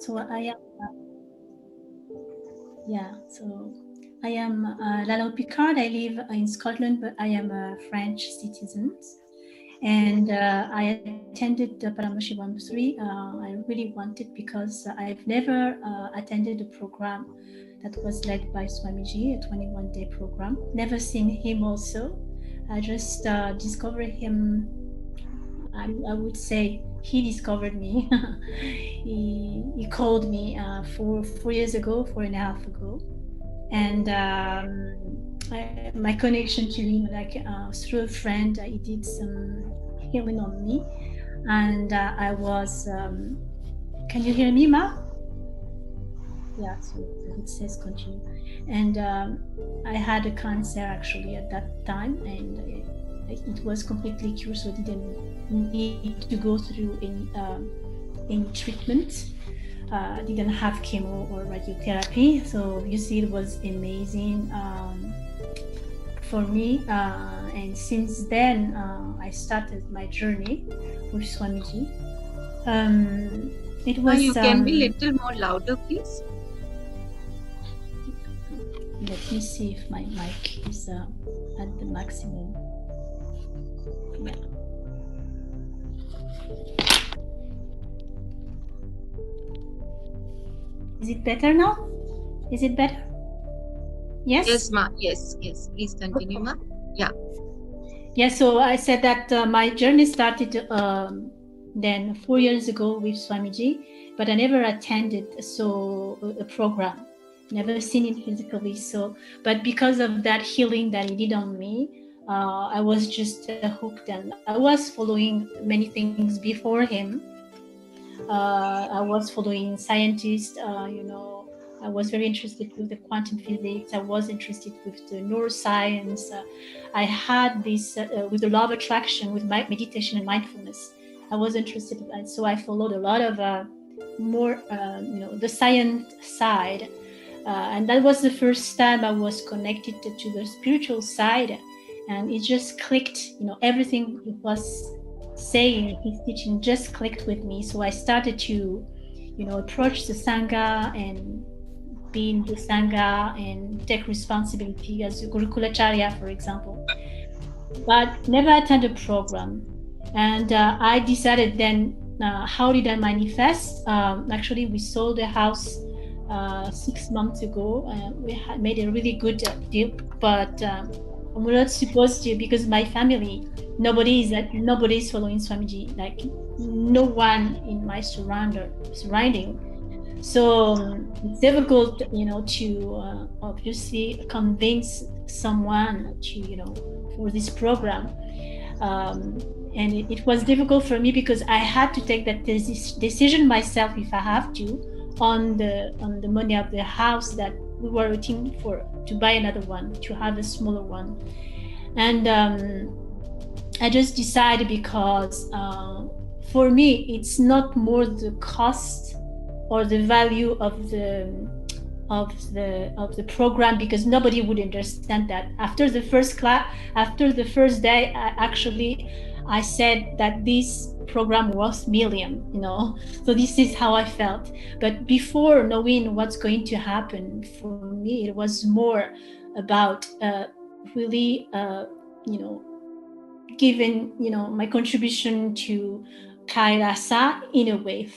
So I am, yeah. So I am Lalo Picard. I live in Scotland, but I am a French citizen. And I attended the Paramashivoham 3. I really wanted because I've never attended a program that was led by Swamiji, a 21-day program. Never seen him also. I just discovered him. I would say he discovered me. He called me 4 years ago, 4.5 ago, and my connection to him, like through a friend, he did some healing on me, and I was. Can you hear me, Ma? Yeah, so it says continue, and I had a cancer actually at that time, and it was completely cured, so I didn't need to go through any treatment. Didn't have chemo or radiotherapy, so you see, it was amazing for me. And since then, I started my journey with Swamiji. It was. You can be little more louder, please. Let me see if my mic is at the maximum. Yeah. Is it better now? Is it better? Yes? Yes, Ma. Yes. Please continue, Ma. Yeah. Yeah, so I said that my journey started then 4 years ago with Swamiji, but I never attended a program, never seen him physically. So, but because of that healing that he did on me, I was just hooked, and I was following many things before him. I was following scientists, I was very interested with the quantum physics. I was interested with the neuroscience. I had this with the law of attraction, with my meditation and mindfulness. I was interested, and so I followed a lot of more, the science side, and that was the first time I was connected to the spiritual side, and it just clicked. Everything he was saying, his teaching just clicked with me. So I started to, approach the Sangha and be in the Sangha and take responsibility as a Gurukulacharya, for example, but never attend a program. And I decided then, how did I manifest? Actually, we sold a house 6 months ago. We had made a really good deal, but we're not supposed to, because my family, nobody is following Swamiji, like no one in my surrounding. So it's difficult, to obviously convince someone to, for this program. And it was difficult for me because I had to take that decision myself, if I have to, on the money of the house that we were waiting for, to buy another one, to have a smaller one. And I just decided because for me, it's not more the cost or the value of the program, because nobody would understand that. After the first day, I said that this program was million, so this is how I felt. But before knowing what's going to happen, for me it was more about really giving my contribution to Kairasa in a way,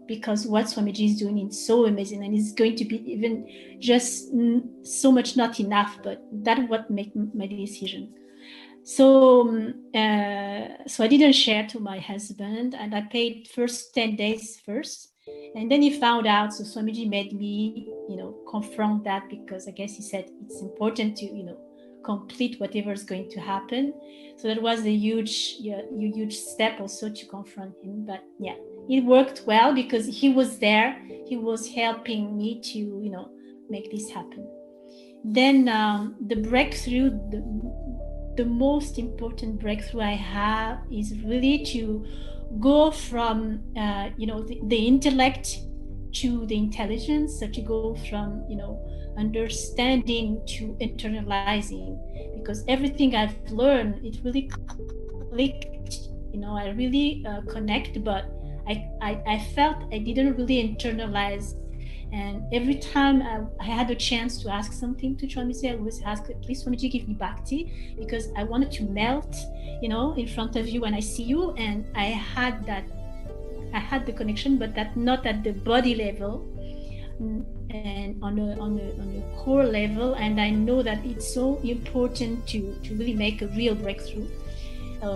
because what Swamiji is doing is so amazing, and it's going to be even just so much not enough, but that's what made my decision. So I didn't share to my husband, and I paid first 10 days first, and then he found out. So Swamiji made me confront that, because I guess he said it's important to complete whatever is going to happen. So that was a huge step also to confront him. But yeah, it worked well because he was there. He was helping me to make this happen. Then the breakthrough, the most important breakthrough I have is really to go from the intellect to the intelligence, so to go from understanding to internalizing, because everything I've learned, it really clicked. I really connect, but I felt I didn't really internalize. And every time I had a chance to ask something to Swamiji, I always ask, please Swamiji, give me bhakti, because I wanted to melt, in front of you when I see you. And I had the connection, but that not at the body level, and on a core level. And I know that it's so important to really make a real breakthrough.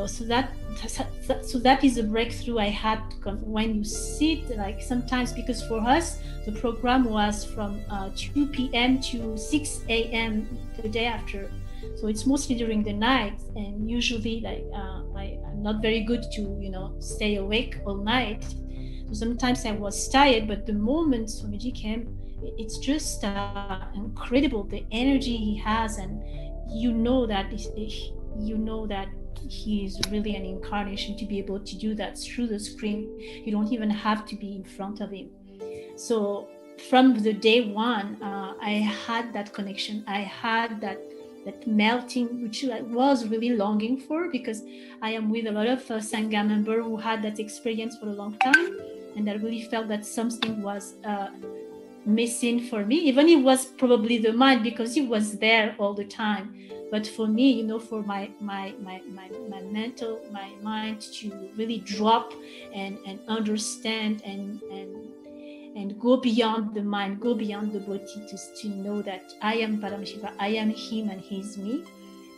So that is a breakthrough I had when you sit, like sometimes, because for us the program was from 2 p.m. to 6 a.m. the day after, so it's mostly during the night. And usually, I'm not very good to stay awake all night, so sometimes I was tired. But the moment Swamiji came, it's just incredible, the energy he has. And you know that he is really an incarnation to be able to do that through the screen. You don't even have to be in front of him. So from the day one, I had that connection. I had that melting, which I was really longing for, because I am with a lot of Sangha members who had that experience for a long time, and I really felt that something was missing for me. Even it was probably the mind, because it was there all the time. But for me, for my mental, my mind to really drop and understand and go beyond the mind, go beyond the body, to know that I am Paramashiva, I am him and he's me.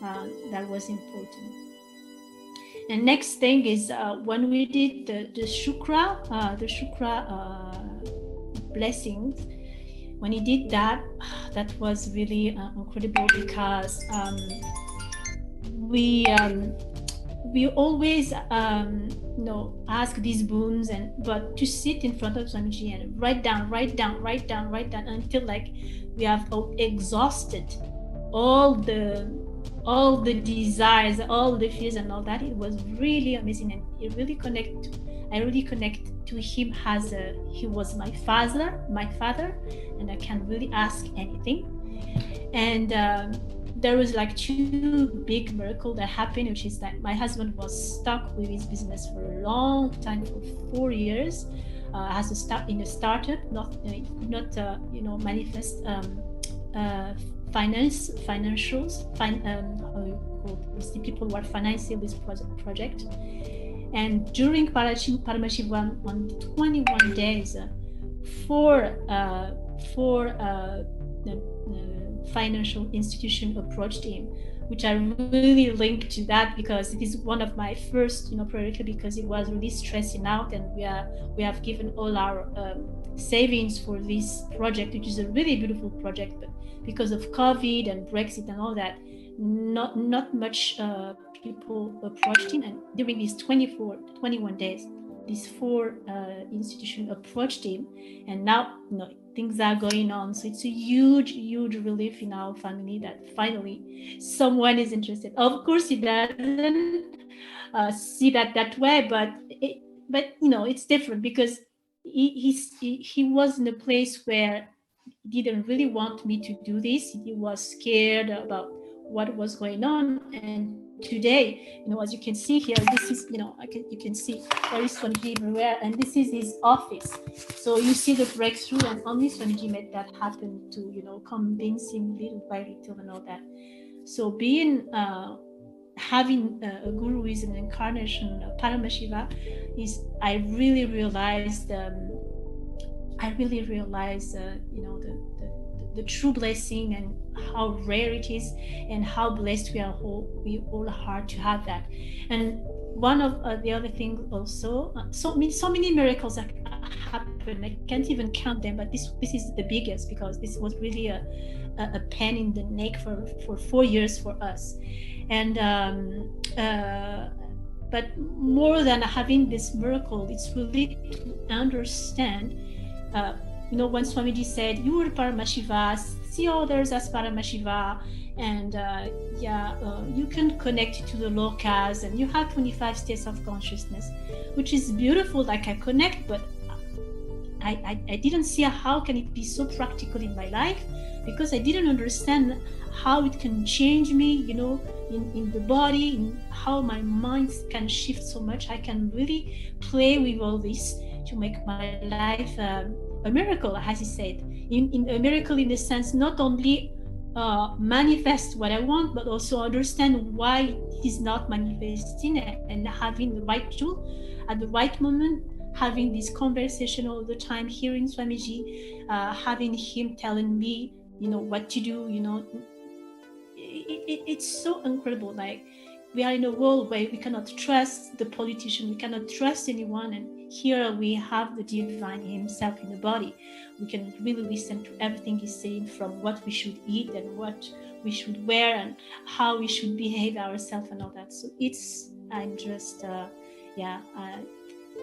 That was important. And next thing is when we did the shukra blessings. When he did that, that was really incredible, because we always ask these boons, but to sit in front of Swamiji and write down until we have exhausted all the desires, all the fears and all that. It was really amazing, and I really connect to him as he was my father, and I can really ask anything. And there was 2 big miracles that happened, which is that my husband was stuck with his business for a long time, for 4 years, as a startup, not manifest financials, people who are financing this project. And during Paramashivoham, on 21 days, four financial institution approached him, which I really linked to that, because it is one of my first priority, because it was really stressing out, and we have given all our savings for this project, which is a really beautiful project, but because of COVID and Brexit and all that, not much people approached him. And during these 21 days, these 4 institutions approached him, and now things are going on. So it's a huge relief in our family that finally someone is interested. Of course, he doesn't see that way, but it's different, because he was in a place where he didn't really want me to do this. He was scared about what was going on. And today, as you can see here, this is, you can see there is Swamiji everywhere, and this is his office. So you see the breakthrough, and only Swamiji made that happen, to convince him little by little and all that. So having a guru is an incarnation of Paramashiva, I really realized the true blessing, and how rare it is, and how blessed we all are to have that. And one of the other things also, so many miracles that happen, I can't even count them, but this is the biggest, because this was really a pain in the neck for 4 years for us. And but more than having this miracle, it's really to understand, when Swamiji said, you are Paramashiva, see others as Paramashiva, and you can connect to the lokas, and you have 25 states of consciousness, which is beautiful. I connect, but I didn't see how can it be so practical in my life, because I didn't understand how it can change me, in the body, in how my mind can shift so much. I can really play with all this to make my life a miracle, as he said. In a miracle in the sense, not only manifest what I want, but also understand why it is not manifesting, and having the right tool at the right moment, having this conversation all the time, hearing Swamiji, having him telling me, what to do, it's so incredible. Like, we are in a world where we cannot trust the politician, we cannot trust anyone, and here we have the divine himself in the body. We can really listen to everything he's saying, from what we should eat and what we should wear and how we should behave ourselves and all that. So I'm just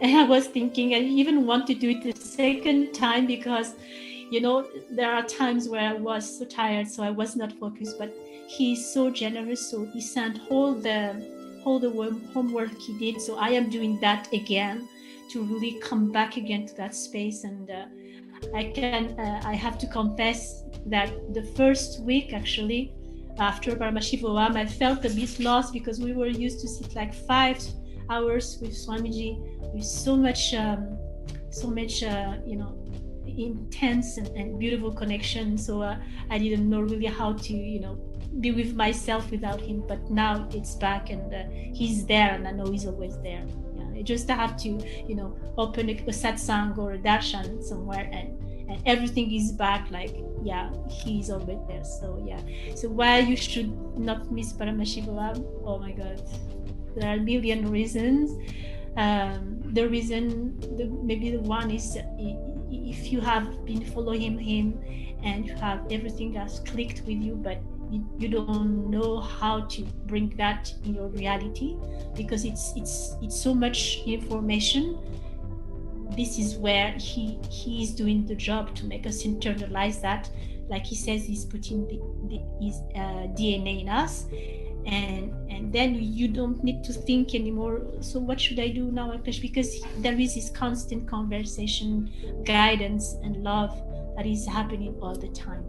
and I was thinking I even want to do it the second time, because there are times where I was so tired, so I was not focused. But he's so generous, so he sent all the homework he did. So I am doing that again to really come back again to that space. And I have to confess that the first week, actually, after Paramashivoham, I felt a bit lost, because we were used to sit like 5 hours with Swamiji, with so much intense and beautiful connection. So I didn't know really how to be with myself without him. But now it's back, and he's there, and I know he's always there. I just have to open a satsang or a darshan somewhere, and everything is back. Like, he's always there. So why you should not miss Paramashivoham? Oh my God, there are a million reasons. The reason, maybe the one is, if you have been following him and you have everything has clicked with you, but you don't know how to bring that in your reality, because it's so much information. This is where he is doing the job to make us internalize that. Like he says, he's putting his DNA in us, and then you don't need to think anymore. So what should I do now, Akash? Because there is this constant conversation, guidance, and love that is happening all the time.